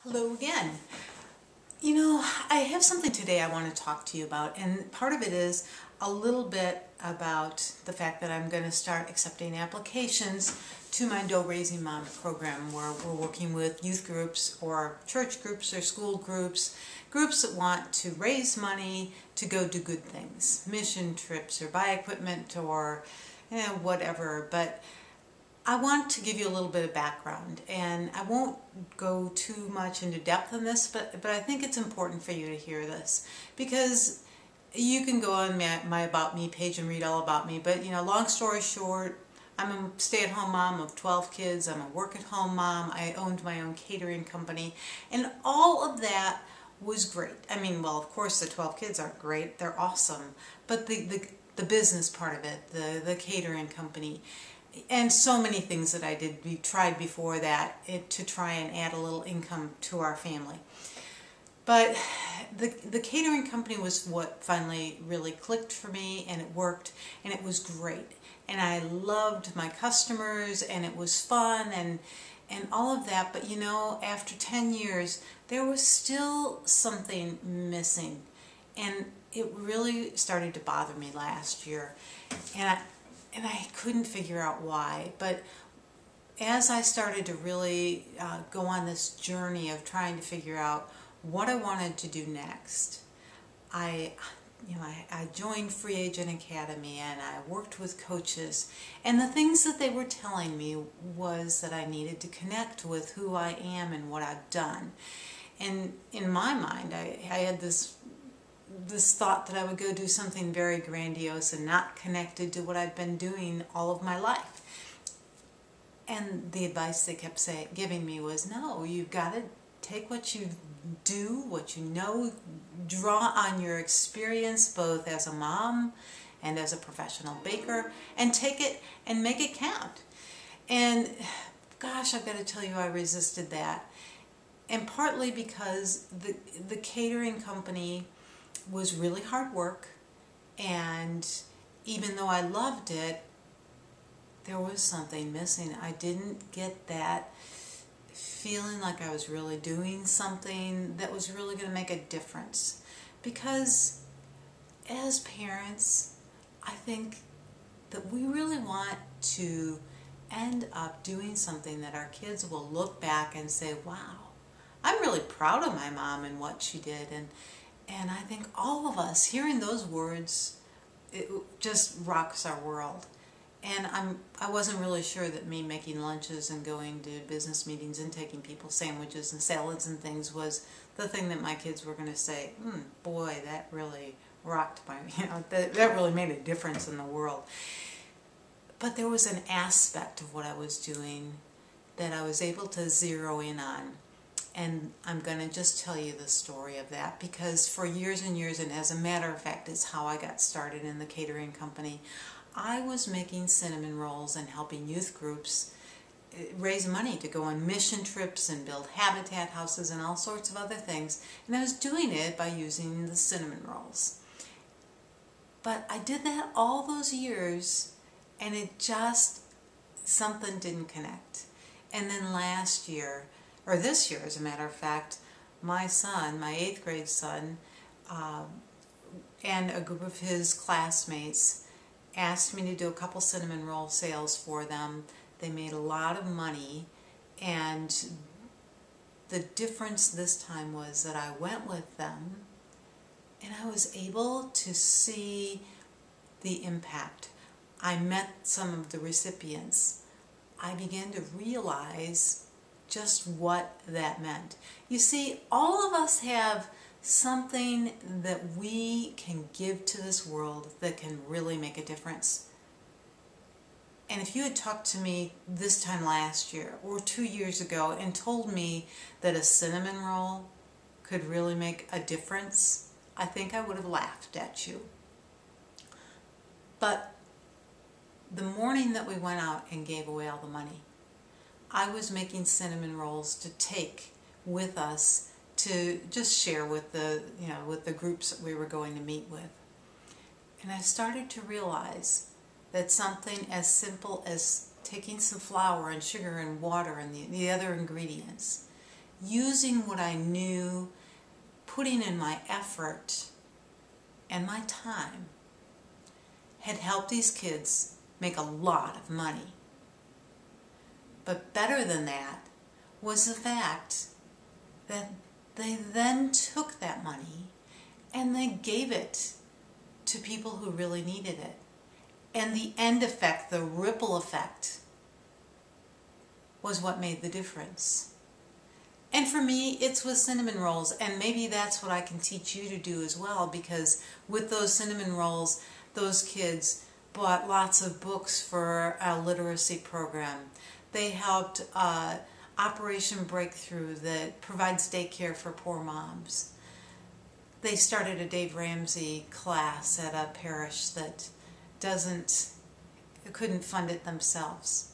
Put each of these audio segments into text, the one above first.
Hello again. You know, I have something today I want to talk to you about, and part of it is a little bit about the fact that I'm going to start accepting applications to my Dough Raising Mom program, where we're working with youth groups or church groups or school groups, groups that want to raise money to go do good things, mission trips or buy equipment or whatever. But I want to give you a little bit of background, and I won't go too much into depth on this, but I think it's important for you to hear this, because you can go on my About Me page and read all about me, but long story short, I'm a stay-at-home mom of 12 kids, I'm a work-at-home mom, I owned my own catering company, and all of that was great. I mean, well, of course the 12 kids aren't great, they're awesome, but the business part of it, the catering company, and so many things that I tried before that to try and add a little income to our family. But the catering company was what finally really clicked for me, and it worked, and it was great. And I loved my customers, and it was fun, and all of that. But after 10 years, there was still something missing. And it really started to bother me last year. And I couldn't figure out why. But as I started to really go on this journey of trying to figure out what I wanted to do next, I joined Free Agent Academy, and I worked with coaches, and the things that they were telling me was that I needed to connect with who I am and what I've done. And in my mind, I had this thought that I would go do something very grandiose and not connected to what I'd been doing all of my life. And the advice they kept giving me was, no, you've got to take what you do, what you know, draw on your experience both as a mom and as a professional baker, and take it and make it count. And gosh, I've got to tell you, I resisted that. And partly because the catering company was really hard work, and even though I loved it, there was something missing. I didn't get that feeling like I was really doing something that was really going to make a difference. Because as parents, I think that we really want to end up doing something that our kids will look back and say, wow, I'm really proud of my mom and what she did. And I think all of us hearing those words, it just rocks our world. And I wasn't really sure that me making lunches and going to business meetings and taking people sandwiches and salads and things was the thing that my kids were going to say, boy, that really rocked my, that really made a difference in the world. But there was an aspect of what I was doing that I was able to zero in on. And I'm going to just tell you the story of that, because for years and years, and as a matter of fact, it's how I got started in the catering company, I was making cinnamon rolls and helping youth groups raise money to go on mission trips and build habitat houses and all sorts of other things. And I was doing it by using the cinnamon rolls. But I did that all those years, and it just, something didn't connect. And then last year, or this year as a matter of fact, my son, my 8th grade son, and a group of his classmates asked me to do a couple cinnamon roll sales for them. They made a lot of money, and the difference this time was that I went with them and I was able to see the impact. I met some of the recipients. I began to realize just what that meant. You see, all of us have something that we can give to this world that can really make a difference. And if you had talked to me this time last year or 2 years ago and told me that a cinnamon roll could really make a difference, I think I would have laughed at you. But the morning that we went out and gave away all the money, I was making cinnamon rolls to take with us to just share with the groups that we were going to meet with. And I started to realize that something as simple as taking some flour and sugar and water and the other ingredients using what I knew, putting in my effort and my time, had helped these kids make a lot of money. But better than that was the fact that they then took that money and they gave it to people who really needed it. And the end effect, the ripple effect, was what made the difference. And for me, it's with cinnamon rolls, and maybe that's what I can teach you to do as well, because with those cinnamon rolls, those kids bought lots of books for a literacy program. They helped Operation Breakthrough that provides daycare for poor moms. They started a Dave Ramsey class at a parish that couldn't fund it themselves.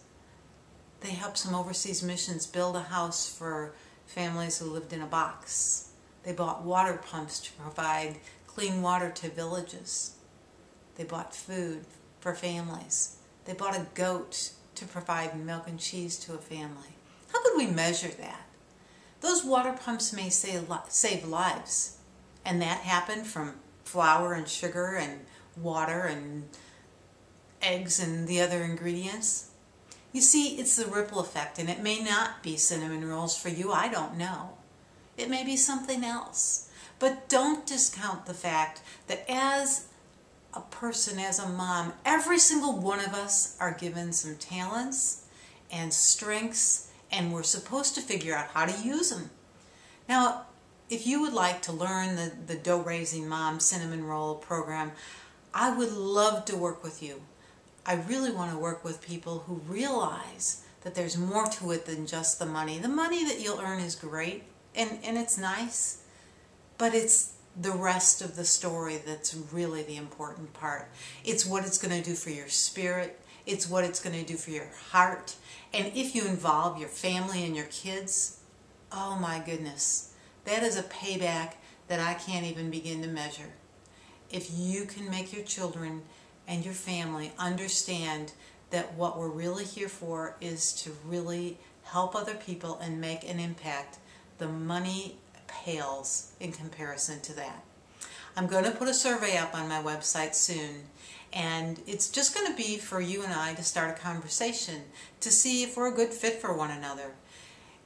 They helped some overseas missions build a house for families who lived in a box. They bought water pumps to provide clean water to villages. They bought food for families. They bought a goat to provide milk and cheese to a family. How could we measure that? Those water pumps may save lives, and that happened from flour and sugar and water and eggs and the other ingredients. You see, it's the ripple effect, and it may not be cinnamon rolls for you, I don't know. It may be something else. But don't discount the fact that as a person, as a mom, every single one of us are given some talents and strengths, and we're supposed to figure out how to use them. Now, if you would like to learn the Dough Raising Mom Cinnamon Roll program, I would love to work with you. I really want to work with people who realize that there's more to it than just the money. The money that you'll earn is great, and it's nice, but it's the rest of the story that's really the important part. It's what it's going to do for your spirit. It's what it's going to do for your heart. And if you involve your family and your kids, oh my goodness, that is a payback that I can't even begin to measure. If you can make your children and your family understand that what we're really here for is to really help other people and make an impact, the money pales in comparison to that. I'm going to put a survey up on my website soon, and it's just going to be for you and I to start a conversation to see if we're a good fit for one another.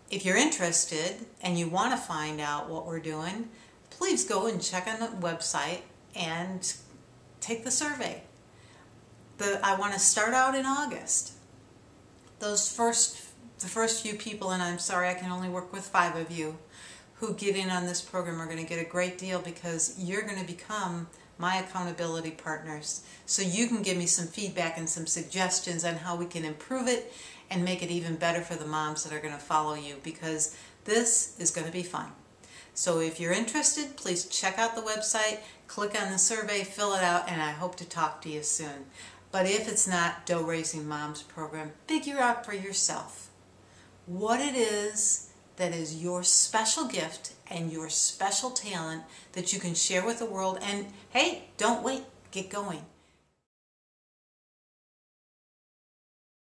If you're interested and you want to find out what we're doing, please go and check on the website and take the survey. I want to start out in August. The first few people, and I'm sorry I can only work with 5 of you, who get in on this program are going to get a great deal, because you're going to become my accountability partners. So you can give me some feedback and some suggestions on how we can improve it and make it even better for the moms that are going to follow you, because this is going to be fun. So if you're interested, please check out the website, click on the survey, fill it out, and I hope to talk to you soon. But if it's not Dough Raising Moms program, figure out for yourself what it is that is your special gift and your special talent that you can share with the world. And hey, don't wait, get going.